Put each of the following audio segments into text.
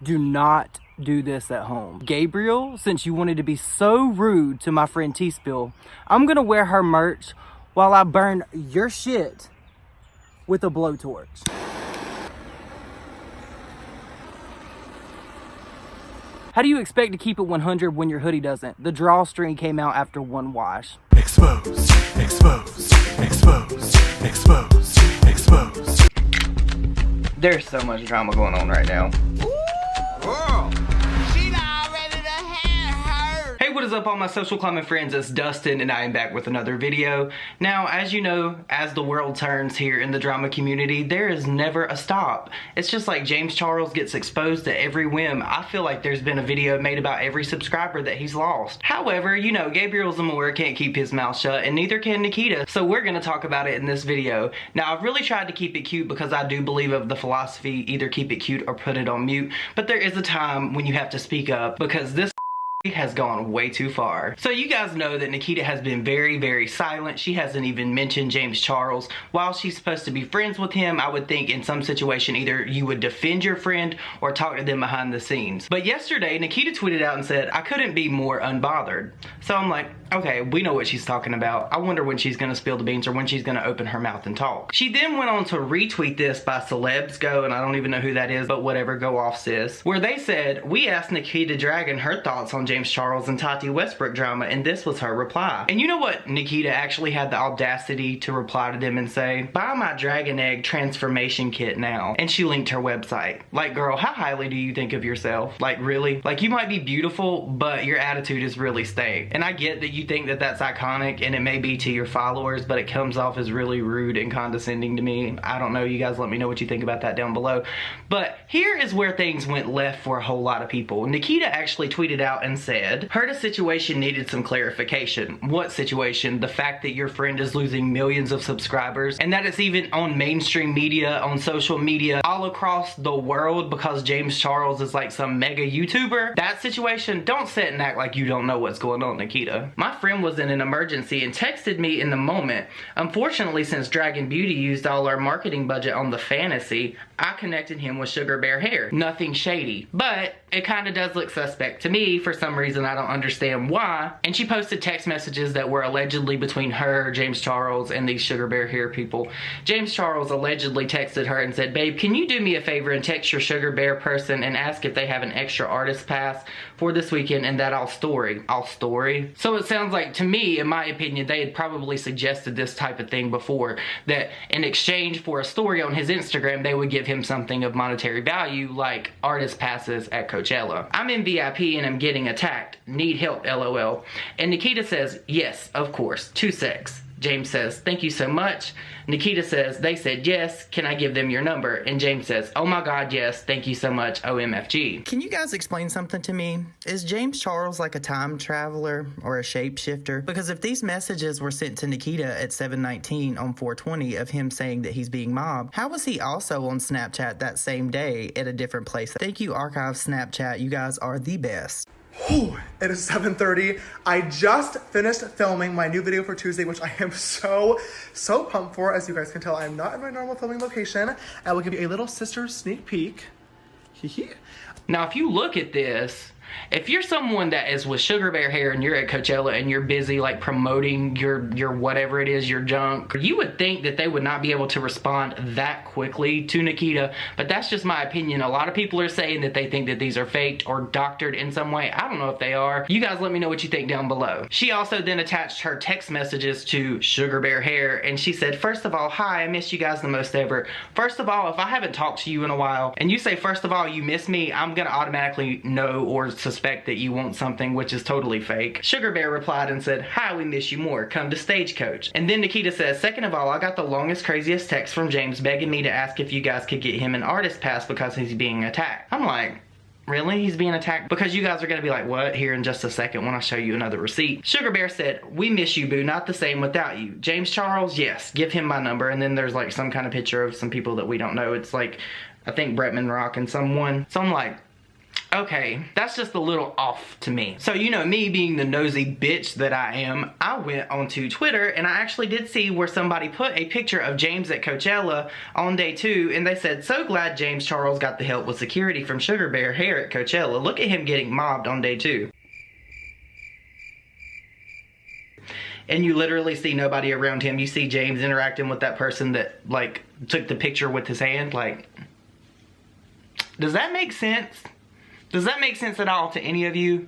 Do not do this at home. Gabriel, since you wanted to be so rude to my friend T-Spill, I'm gonna wear her merch while I burn your shit with a blowtorch. How do you expect to keep it 100 when your hoodie doesn't? The drawstring came out after one wash. Exposed, exposed, exposed, exposed, exposed. There's so much drama going on right now. What is up, all my social climbing friends? It's Dustin and I am back with another video. Now, as you know, as the world turns here in the drama community, there is never a stop. It's just like James Charles gets exposed at every whim. I feel like there's been a video made about every subscriber that he's lost. However, you know, Gabriel Zamora can't keep his mouth shut and neither can Nikita, so we're gonna talk about it in this video. Now, I've really tried to keep it cute because I do believe of the philosophy, either keep it cute or put it on mute, but there is a time when you have to speak up because this has gone way too far. So you guys know that Nikita has been very silent. She hasn't even mentioned James Charles. While she's supposed to be friends with him, I would think in some situation either you would defend your friend or talk to them behind the scenes. But yesterday, Nikita tweeted out and said, I couldn't be more unbothered. So I'm like, okay, we know what she's talking about. I wonder when she's gonna spill the beans or when she's gonna open her mouth and talk. She then went on to retweet this by Celebs Go, and I don't even know who that is, but whatever, go off sis, where they said, we asked Nikita Dragon her thoughts on James Charles and Tati Westbrook drama, and this was her reply. And you know what Nikita actually had the audacity to reply to them and say? Buy my Dragon Egg transformation kit now. And she linked her website. Like, girl, how highly do you think of yourself? Like, really? Like, you might be beautiful, but your attitude is really stank. And I get that you think that that's iconic, and it may be to your followers, but it comes off as really rude and condescending to me. I don't know, you guys let me know what you think about that down below. But here is where things went left for a whole lot of people. Nikita actually tweeted out and said, heard a situation needed some clarification. What situation? The fact that your friend is losing millions of subscribers and that it's even on mainstream media, on social media, all across the world because James Charles is like some mega YouTuber. That situation, don't sit and act like you don't know what's going on, Nikita. My friend was in an emergency and texted me in the moment. Unfortunately, since Dragon Beauty used all our marketing budget on the fantasy, I connected him with Sugar Bear Hair. Nothing shady, but it kind of does look suspect to me for some reason. I don't understand why. And she posted text messages that were allegedly between her, James Charles, and these Sugar Bear Hair people. James Charles allegedly texted her and said, babe, can you do me a favor and text your Sugar Bear person and ask if they have an extra artist pass for this weekend and that I'll story. So it sounds like, to me, in my opinion, they had probably suggested this type of thing before, that in exchange for a story on his Instagram, they would give him something of monetary value like artist passes at Coachella. I'm in VIP and I'm getting attacked. Need help, LOL. And Nikita says, yes, of course, 2 secs. James says, thank you so much. Nikita says, they said yes, can I give them your number? And James says, oh my god, yes, thank you so much, OMFG. Can you guys explain something to me? Is James Charles like a time traveler or a shapeshifter? Because if these messages were sent to Nikita at 7:19 on 420 of him saying that he's being mobbed, how was he also on Snapchat that same day at a different place? Thank you, Archive Snapchat, you guys are the best. It is 7:30. I just finished filming my new video for Tuesday, which I am so pumped for. As you guys can tell, I am not in my normal filming location. I will give you a little sister sneak peek. Now, if you look at this, if you're someone that is with Sugar Bear Hair and you're at Coachella and you're busy like promoting your whatever it is, your junk, you would think that they would not be able to respond that quickly to Nikita, but that's just my opinion. A lot of people are saying that they think that these are faked or doctored in some way. I don't know if they are. You guys let me know what you think down below. She also then attached her text messages to Sugar Bear Hair and she said, first of all, hi, I miss you guys the most ever. First of all, if I haven't talked to you in a while and you say, first of all, you miss me, I'm gonna automatically know or suspect that you want something, which is totally fake. Sugar Bear replied and said, hi, we miss you more, come to Stagecoach. And then Nikita says, second of all, I got the longest, craziest text from James begging me to ask if you guys could get him an artist pass because he's being attacked. I'm like, really? He's being attacked? Because you guys are gonna be like, what? Here in just a second when I show you another receipt. Sugar Bear said, we miss you, boo, not the same without you. James Charles, yes, give him my number. And then there's like some kind of picture of some people that we don't know. It's like, I think Bretman Rock and someone. So I'm like, Okay, that's just a little off to me. So, you know, me being the nosy bitch that I am, I went onto Twitter and I actually did see where somebody put a picture of James at Coachella on day 2, and they said, so glad James Charles got the help with security from Sugar Bear Hair at Coachella. Look at him getting mobbed on day 2. And you literally see nobody around him. You see James interacting with that person that, like, took the picture with his hand. Like, does that make sense? Does that make sense at all to any of you?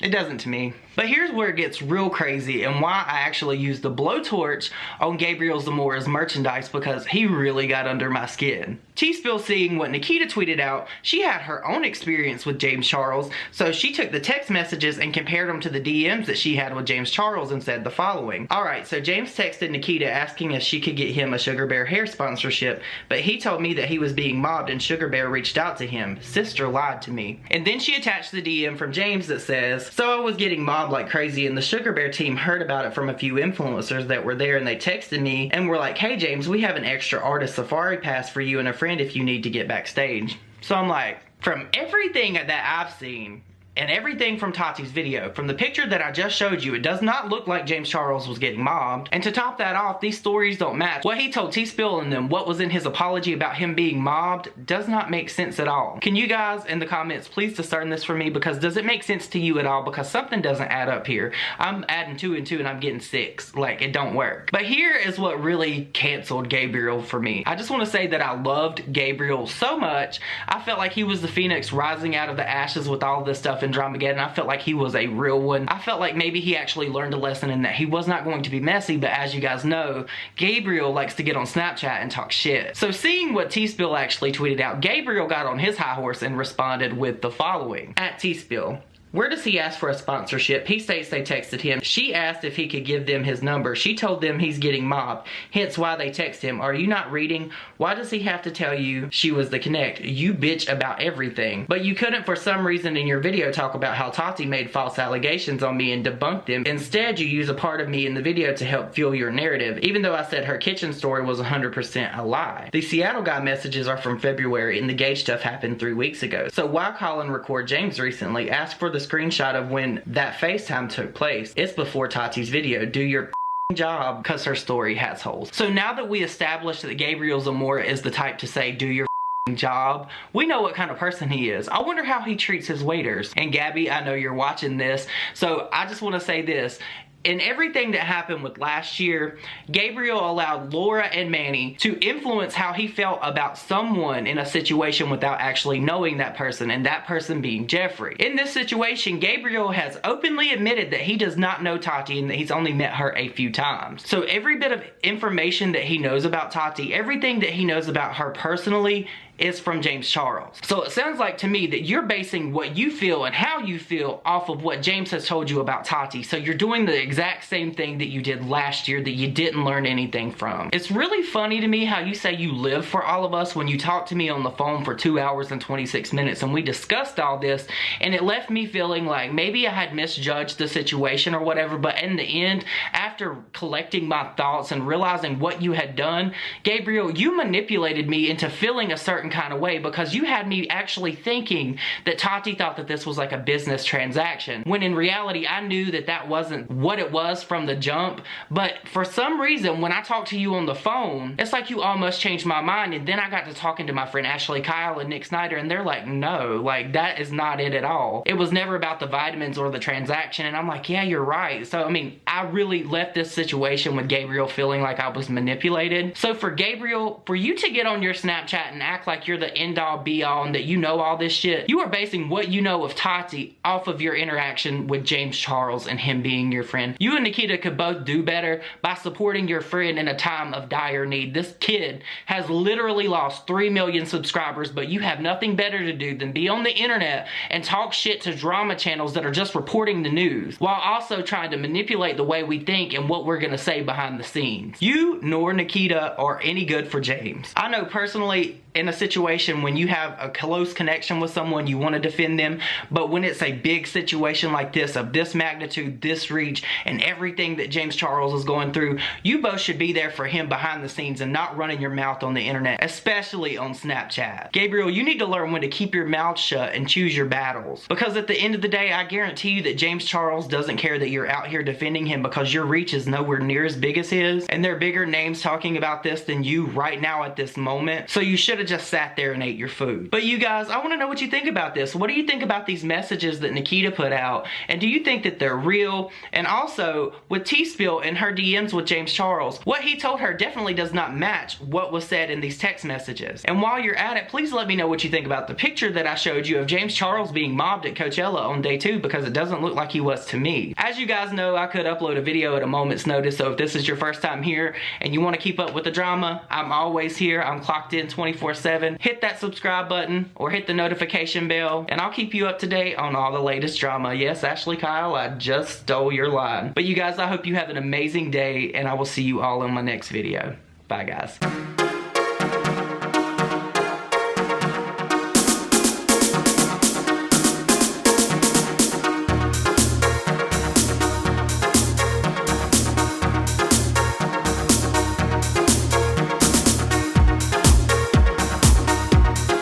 It doesn't to me. But here's where it gets real crazy and why I actually used the blowtorch on Gabriel Zamora's merchandise, because he really got under my skin. T-Spill, seeing what Nikita tweeted out, she had her own experience with James Charles, so she took the text messages and compared them to the DMs that she had with James Charles and said the following. Alright, so James texted Nikita asking if she could get him a Sugar Bear Hair sponsorship, but he told me that he was being mobbed and Sugar Bear reached out to him. Sister lied to me. And then she attached the DM from James that says, so I was getting mobbed like crazy and the Sugar Bear team heard about it from a few influencers that were there, and they texted me and were like, hey James, we have an extra artist safari pass for you and a friend if you need to get backstage. So I'm like, from everything that I've seen and everything from Tati's video, from the picture that I just showed you, it does not look like James Charles was getting mobbed. And to top that off, these stories don't match. What he told T-Spill and them, what was in his apology about him being mobbed, does not make sense at all. Can you guys in the comments please discern this for me? Because does it make sense to you at all? Because something doesn't add up here. I'm adding 2 and 2 and I'm getting 6. Like, it don't work. But here is what really canceled Gabriel for me. I just want to say that I loved Gabriel so much. I felt like he was the phoenix rising out of the ashes with all this stuff in Dramageddon. I felt like he was a real one. I felt like maybe he actually learned a lesson in that he was not going to be messy, but as you guys know, Gabriel likes to get on Snapchat and talk shit. So seeing what T-Spill actually tweeted out, Gabriel got on his high horse and responded with the following. At T-Spill, where does he ask for a sponsorship? He states they texted him. She asked if he could give them his number. She told them he's getting mobbed, hence why they text him. Are you not reading? Why does he have to tell you she was the connect? You bitch about everything. But you couldn't for some reason in your video talk about how Tati made false allegations on me and debunked them. Instead, you use a part of me in the video to help fuel your narrative, even though I said her kitchen story was 100% a lie. The Seattle guy messages are from February and the Gage stuff happened 3 weeks ago. So why call and record James recently? Ask for the screenshot of when that FaceTime took place. It's before Tati's video. Do your job, because her story has holes. So now that we established that Gabriel Zamora is the type to say do your job, we know what kind of person he is. I wonder how he treats his waiters. And Gabby, I know you're watching this, so I just want to say this. In everything that happened with last year, Gabriel allowed Laura and Manny to influence how he felt about someone in a situation without actually knowing that person, and that person being Jeffrey. In this situation, Gabriel has openly admitted that he does not know Tati and that he's only met her a few times. So every bit of information that he knows about Tati, everything that he knows about her personally, is from James Charles. So it sounds like to me that you're basing what you feel and how you feel off of what James has told you about Tati. So you're doing the exact same thing that you did last year that you didn't learn anything from. It's really funny to me how you say you live for all of us when you talked to me on the phone for 2 hours and 26 minutes and we discussed all this, and it left me feeling like maybe I had misjudged the situation or whatever, but in the end, after collecting my thoughts and realizing what you had done, Gabriel, you manipulated me into feeling a certain kind of way because you had me actually thinking that Tati thought that this was like a business transaction, when in reality I knew that that wasn't what it was from the jump. But for some reason when I talked to you on the phone, it's like you almost changed my mind, and then I got to talking to my friend Ashley Kyle and Nick Snyder, and they're like, no, like that is not it at all. It was never about the vitamins or the transaction. And I'm like, yeah, you're right. So I mean, I really left this situation with Gabriel feeling like I was manipulated. So for Gabriel, for you to get on your Snapchat and act like you're the end all be all and that you know all this shit, you are basing what you know of Tati off of your interaction with James Charles and him being your friend. You and Nikita could both do better by supporting your friend in a time of dire need. This kid has literally lost 3 million subscribers, but you have nothing better to do than be on the internet and talk shit to drama channels that are just reporting the news, while also trying to manipulate the way we think and what we're gonna say behind the scenes. You nor Nikita are any good for James. I know personally, in a situation when you have a close connection with someone, you want to defend them. But when it's a big situation like this, of this magnitude, this reach, and everything that James Charles is going through, you both should be there for him behind the scenes and not running your mouth on the internet, especially on Snapchat. Gabriel, you need to learn when to keep your mouth shut and choose your battles. Because at the end of the day, I guarantee you that James Charles doesn't care that you're out here defending him, because your reach is nowhere near as big as his, and there are bigger names talking about this than you right now at this moment. So you should have just sat there and ate your food. But you guys, I want to know what you think about this. What do you think about these messages that Nikita put out? And do you think that they're real? And also, with T-Spill and her DMs with James Charles, what he told her definitely does not match what was said in these text messages. And while you're at it, please let me know what you think about the picture that I showed you of James Charles being mobbed at Coachella on day 2, because it doesn't look like he was to me. As you guys know, I could upload a video at a moment's notice, so if this is your first time here and you want to keep up with the drama, I'm always here. I'm clocked in 24/7. Hit that subscribe button or hit the notification bell, and I'll keep you up to date on all the latest drama. Yes, Ashley Kyle, I just stole your line. But you guys, I hope you have an amazing day, and I will see you all in my next video. Bye, guys.